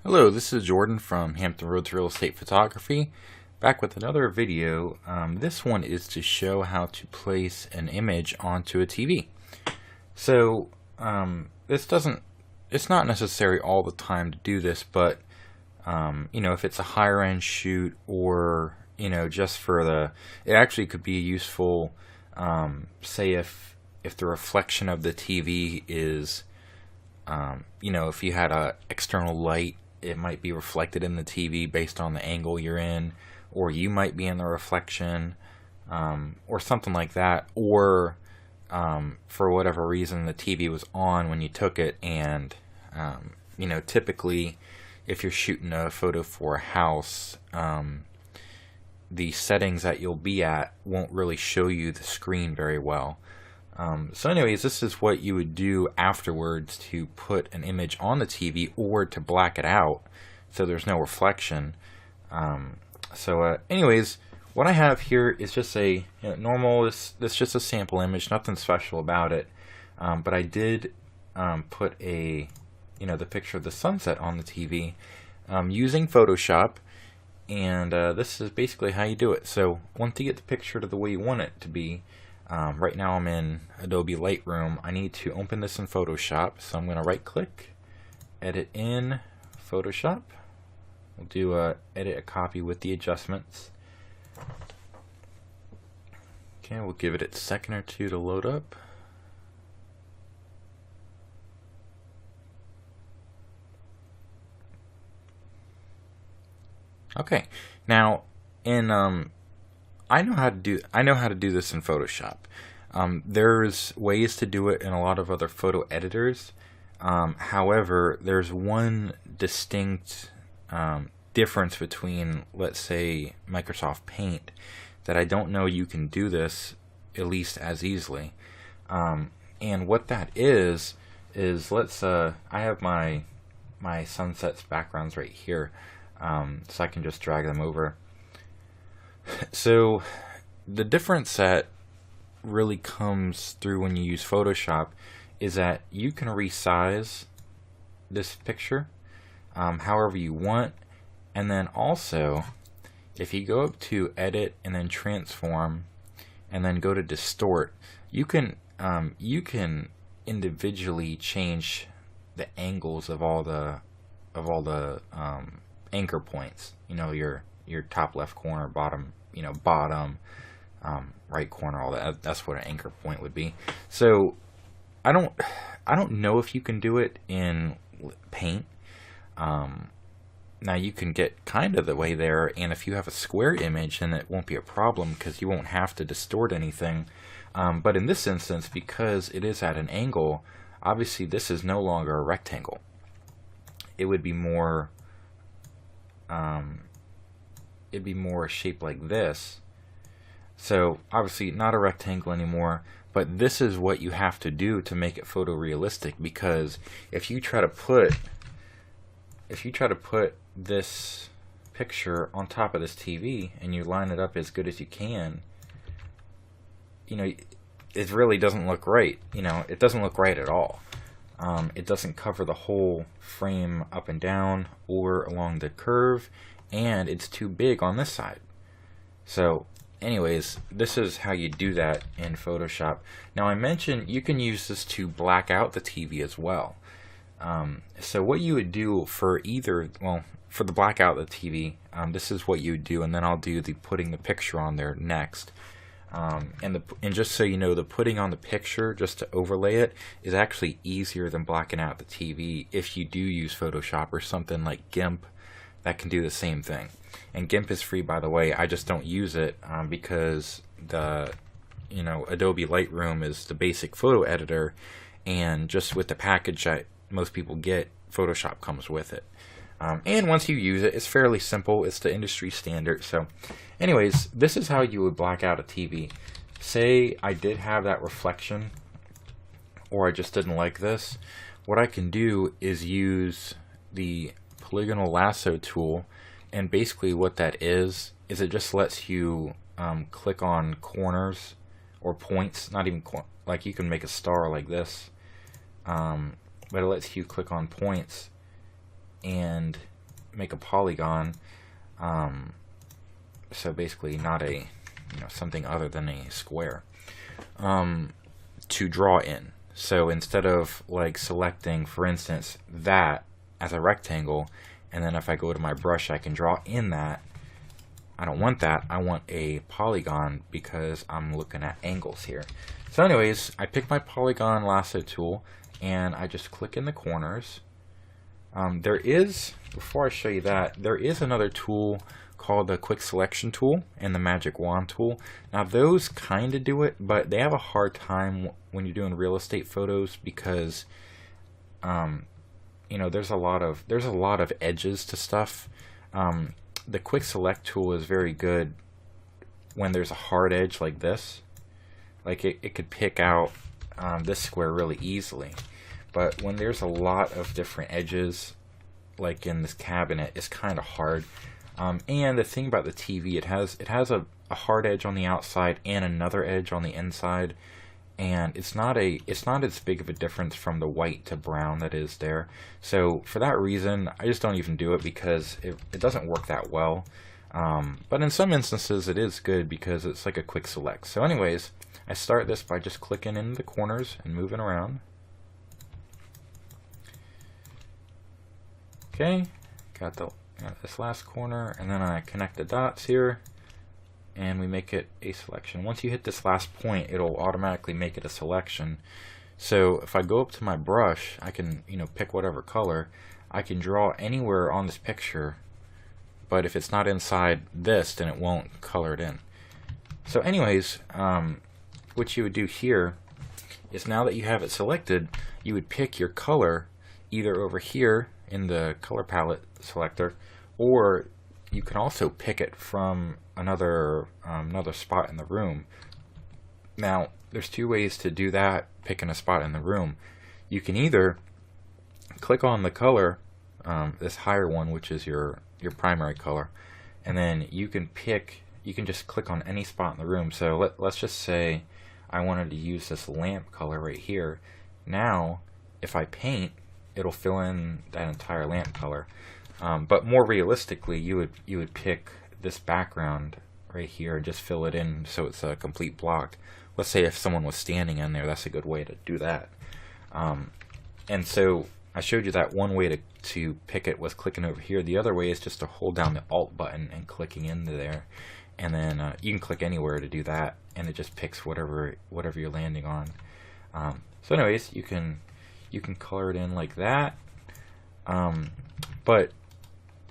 Hello, this is Jordan from Hampton Roads Real Estate Photography, back with another video. This one is to show how to place an image onto a TV. So it's not necessary all the time to do this, but if it's a higher end shoot or just for it actually could be useful. Say if the reflection of the TV is if you had a external light, it might be reflected in the TV based on the angle you're in, or you might be in the reflection, or something like that, or for whatever reason the TV was on when you took it, and typically if you're shooting a photo for a house, the settings that you'll be at won't really show you the screen very well. So anyways, this is what you would do afterwards to put an image on the TV or to black it out so there's no reflection. Anyways, what I have here is just a normal, this just a sample image, nothing special about it. But I did put the picture of the sunset on the TV using Photoshop. And this is basically how you do it. So once you get the picture to the way you want it to be, right now I'm in Adobe Lightroom. I need to open this in Photoshop, so I'm going to right click, edit in Photoshop. We'll do edit a copy with the adjustments. Okay, we'll give it a second or two to load up. Okay, now in I know how to do this in Photoshop. There's ways to do it in a lot of other photo editors. However, there's one distinct difference between, let's say, Microsoft Paint, that I don't know you can do this at least as easily. And what that is let's I have my sunsets backgrounds right here, so I can just drag them over. So the difference that really comes through when you use Photoshop is that you can resize this picture however you want, and then also if you go up to edit and then transform and then go to distort, you can individually change the angles of all the anchor points, your top left corner, bottom right corner, all that. That's what an anchor point would be. So I don't know if you can do it in Paint. Now you can get kind of the way there, and if you have a square image, then it won't be a problem because you won't have to distort anything. But in this instance, because it is at an angle, obviously this is no longer a rectangle. It would be more shaped like this. So obviously not a rectangle anymore, but this is what you have to do to make it photorealistic, because if you try to put this picture on top of this TV and you line it up as good as you can, it really doesn't look right. It doesn't look right at all. It doesn't cover the whole frame up and down or along the curve, and it's too big on this side. So anyways, this is how you do that in Photoshop. Now I mentioned you can use this to black out the TV as well. So what you would do for for the blackout of the TV, this is what you would do, and then I'll do the putting the picture on there next. And just so you know, the putting on the picture just to overlay it is actually easier than blacking out the TV if you do use Photoshop or something like GIMP that can do the same thing. And GIMP is free, by the way. I just don't use it because the Adobe Lightroom is the basic photo editor, and just with the package that most people get, Photoshop comes with it. And once you use it, it's fairly simple. It's the industry standard. So anyways, this is how you would black out a TV. Say I did have that reflection, or I just didn't like this. What I can do is use the Polygonal Lasso tool, and basically what that is it just lets you click on corners or points, not even like you can make a star like this, but it lets you click on points and make a polygon, so basically not a something other than a square, to draw in. So instead of like selecting, for instance, that as a rectangle, and then if I go to my brush I can draw in that, I don't want that. I want a polygon because I'm looking at angles here. So anyways, I pick my Polygon Lasso tool and I just click in the corners. There is, before I show you that, there is another tool called the Quick Selection tool and the Magic Wand tool. Now those kind of do it, but they have a hard time when you're doing real estate photos because there's a lot of edges to stuff. The Quick Select tool is very good when there's a hard edge like this. Like it could pick out this square really easily. But when there's a lot of different edges, like in this cabinet, it's kind of hard. And the thing about the TV, it has a hard edge on the outside and another edge on the inside, and it's not as big of a difference from the white to brown that is there. So for that reason, I just don't even do it because it doesn't work that well. But in some instances, it is good because it's like a quick select. So anyways, I start this by just clicking in the corners and moving around. Okay, got this last corner, and then I connect the dots here, and we make it a selection. Once you hit this last point, it'll automatically make it a selection. So if I go up to my brush, I can pick whatever color. I can draw anywhere on this picture, but if it's not inside this, then it won't color it in. So anyways, what you would do here is, now that you have it selected, you would pick your color either over here in the color palette selector, or you can also pick it from another spot in the room. Now there's two ways to do that, picking a spot in the room. You can either click on the color, this higher one, which is your primary color, and then you can just click on any spot in the room. So let's just say I wanted to use this lamp color right here. Now if I paint, it'll fill in that entire lamp color. But more realistically, you would pick this background right here and just fill it in so it's a complete block. Let's say if someone was standing in there, that's a good way to do that. And so I showed you that one way to pick it was clicking over here. The other way is just to hold down the Alt button and clicking into there, and then you can click anywhere to do that, and it just picks whatever you're landing on. So anyways, you can color it in like that. But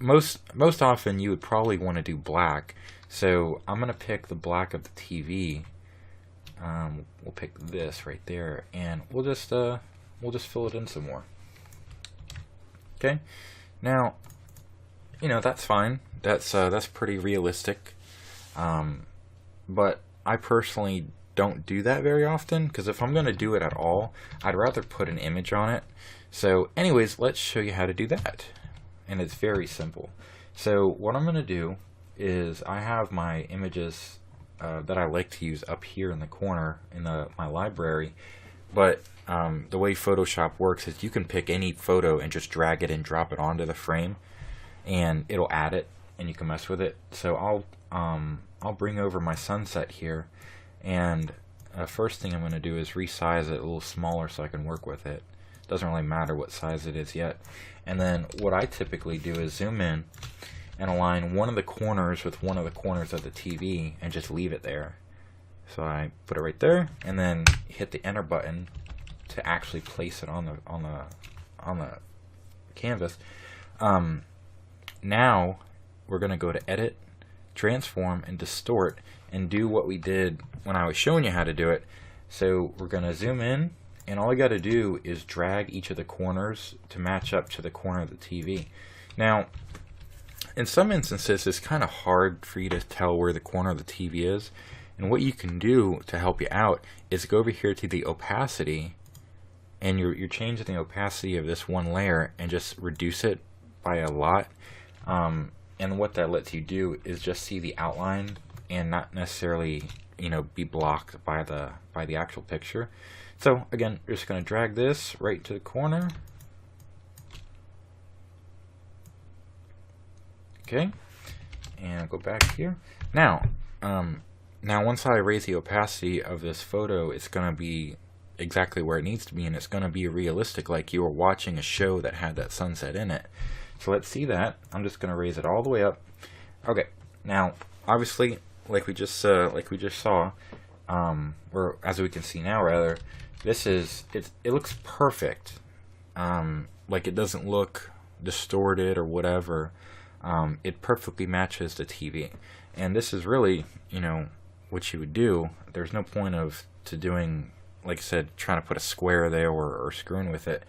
most often you would probably want to do black. So I'm gonna pick the black of the TV. We'll pick this right there, and we'll just fill it in some more. Okay, now that's fine. That's pretty realistic. But I personally don't do that very often, because if I'm going to do it at all, I'd rather put an image on it. So anyways, let's show you how to do that, and it's very simple. So what I'm going to do is, I have my images that I like to use up here in the corner in my library, but the way Photoshop works is you can pick any photo and just drag it and drop it onto the frame, and it'll add it, and you can mess with it. So I'll bring over my sunset here, and first thing I'm going to do is resize it a little smaller so I can work with it. Doesn't really matter what size it is yet. And then what I typically do is zoom in and align one of the corners with one of the corners of the TV and just leave it there. So I put it right there, and then hit the enter button to actually place it on the canvas. Now we're going to go to Edit, Transform, and Distort, and do what we did when I was showing you how to do it. So we're going to zoom in, and all I got to do is drag each of the corners to match up to the corner of the TV. Now, in some instances, it's kind of hard for you to tell where the corner of the TV is, and what you can do to help you out is go over here to the opacity, and you're changing the opacity of this one layer and just reduce it by a lot. And what that lets you do is just see the outline and not necessarily be blocked by the actual picture. So again, we're just going to drag this right to the corner, Okay, and I'll go back here. Now, once I raise the opacity of this photo, it's going to be exactly where it needs to be, and it's going to be realistic, like you were watching a show that had that sunset in it. So let's see that. I'm just going to raise it all the way up. Okay, now obviously, like we just saw, or as we can see now rather, it looks perfect. Like it doesn't look distorted or whatever. It perfectly matches the TV, and this is really, what you would do. There's no point to doing, like I said, trying to put a square there or screwing with it.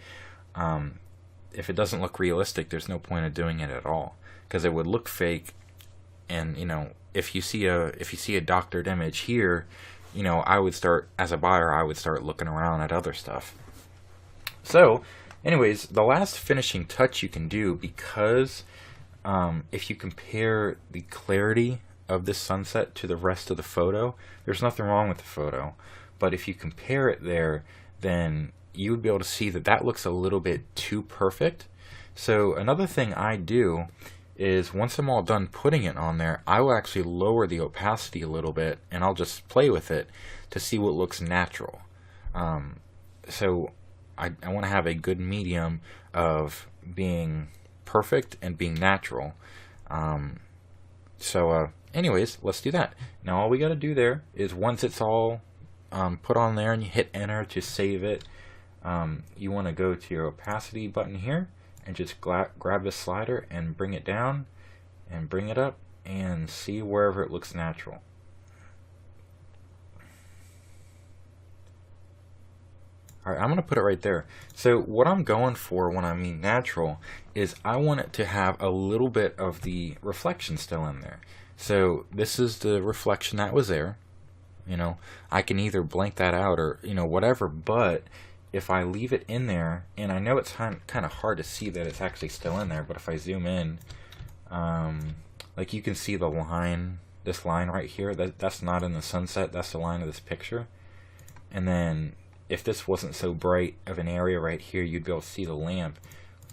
If it doesn't look realistic, there's no point of doing it at all, because it would look fake. And if you see a doctored image here, I would start, as a buyer, I would start looking around at other stuff. So anyways, the last finishing touch you can do, because if you compare the clarity of this sunset to the rest of the photo, there's nothing wrong with the photo, but if you compare it there, then you would be able to see that looks a little bit too perfect. So another thing I do is, once I'm all done putting it on there, I will actually lower the opacity a little bit, and I'll just play with it to see what looks natural. So I want to have a good medium of being perfect and being natural. Anyways, let's do that. Now all we got to do there is, once it's all put on there and you hit enter to save it, you want to go to your opacity button here and just grab the slider and bring it down and bring it up and see wherever it looks natural. Alright, I'm going to put it right there. So what I'm going for when I mean natural is I want it to have a little bit of the reflection still in there. So this is the reflection that was there. I can either blank that out or whatever, but if I leave it in there, and I know it's kind of hard to see that it's actually still in there, but if I zoom in, like you can see the line, this line right here, that's not in the sunset, that's the line of this picture. And then if this wasn't so bright of an area right here, you'd be able to see the lamp.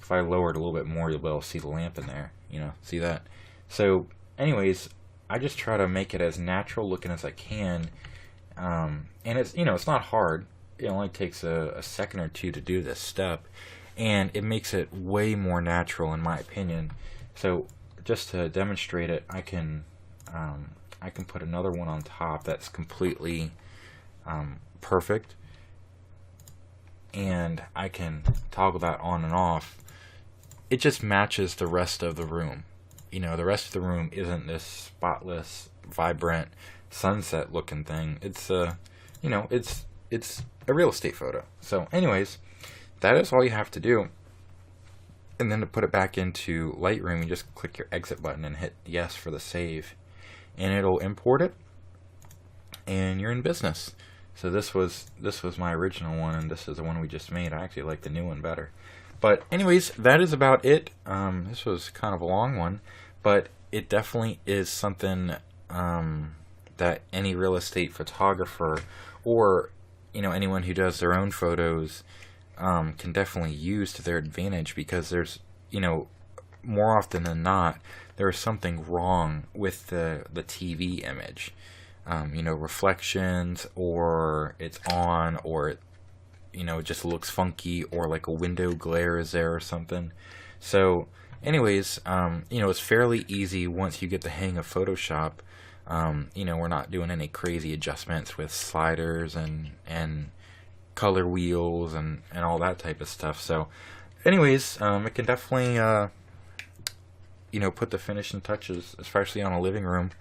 If I lower it a little bit more, you'll be able to see the lamp in there, see that? So anyways, I just try to make it as natural looking as I can, and it's, it's not hard. It only takes a second or two to do this step, and it makes it way more natural in my opinion. So just to demonstrate it, I can put another one on top that's completely perfect, and I can toggle that on and off. It just matches the rest of the room. The rest of the room isn't this spotless, vibrant sunset looking thing. It's it's a real estate photo. So anyways, that is all you have to do. And then to put it back into Lightroom, you just click your exit button and hit yes for the save, and it'll import it, and you're in business. So this was my original one, and this is the one we just made. I actually like the new one better. But anyways, that is about it. This was kind of a long one, but it definitely is something that any real estate photographer, or anyone who does their own photos, can definitely use to their advantage, because there's more often than not there is something wrong with the TV image. Reflections, or it's on, or it just looks funky, or like a window glare is there or something. So anyways, it's fairly easy once you get the hang of Photoshop. We're not doing any crazy adjustments with sliders and color wheels and all that type of stuff. So anyways, it can definitely put the finishing touches, especially on a living room.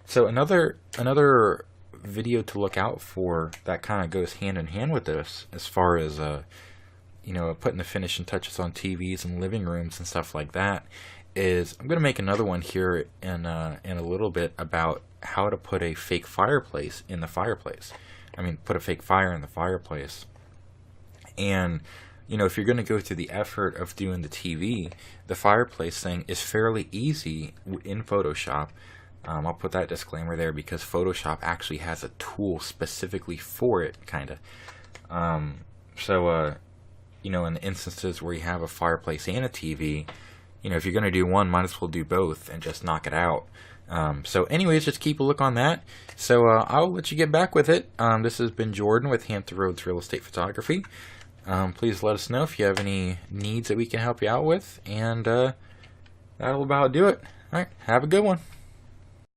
So another video to look out for that kind of goes hand in hand with this, as far as putting the finishing touches on TVs and living rooms and stuff like that, is I'm going to make another one here in a little bit about how to put a fake fireplace in the fireplace. Put a fake fire in the fireplace. And if you're going to go through the effort of doing the TV, the fireplace thing is fairly easy in Photoshop. I'll put that disclaimer there, because Photoshop actually has a tool specifically for it, kind of. In the instances where you have a fireplace and a TV, you know, if you're going to do one, might as well do both and just knock it out. So anyways, just keep a look on that. So I'll let you get back with it. This has been Jordan with Hampton Roads Real Estate Photography. Please let us know if you have any needs that we can help you out with, and that'll about do it. All right, have a good one.